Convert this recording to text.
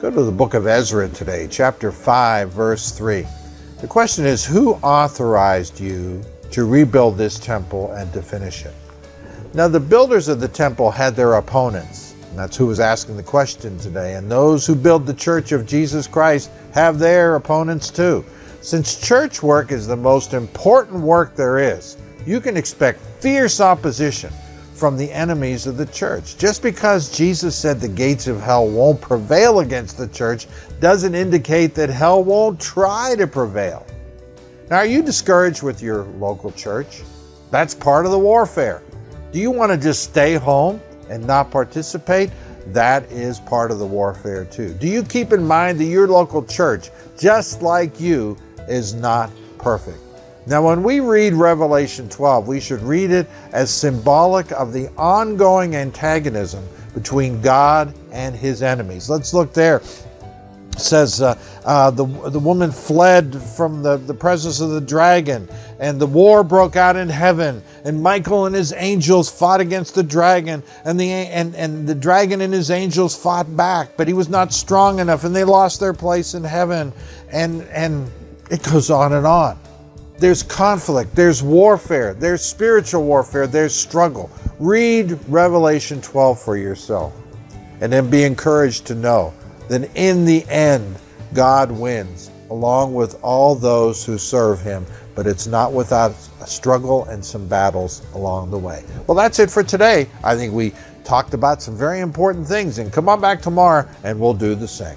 Go to the book of Ezra today, chapter 5, verse 3. The question is, who authorized you to rebuild this temple and to finish it? Now, the builders of the temple had their opponents, and that's who was asking the question today. And those who build the church of Jesus Christ have their opponents too. Since church work is the most important work there is, you can expect fierce opposition from the enemies of the church. Just because Jesus said the gates of hell won't prevail against the church doesn't indicate that hell won't try to prevail. Now, are you discouraged with your local church? That's part of the warfare. Do you want to just stay home and not participate? That is part of the warfare too. Do you keep in mind that your local church, just like you, is not perfect? Now, when we read Revelation 12, we should read it as symbolic of the ongoing antagonism between God and his enemies. Let's look there. It says the woman fled from the presence of the dragon, and the war broke out in heaven, and Michael and his angels fought against the dragon, and the dragon and his angels fought back, but he was not strong enough, and they lost their place in heaven, and it goes on and on. There's conflict, there's warfare, there's spiritual warfare, there's struggle. Read Revelation 12 for yourself, and then be encouraged to know that in the end, God wins, along with all those who serve him, but it's not without a struggle and some battles along the way. Well, that's it for today. I think we talked about some very important things, and come on back tomorrow and we'll do the same.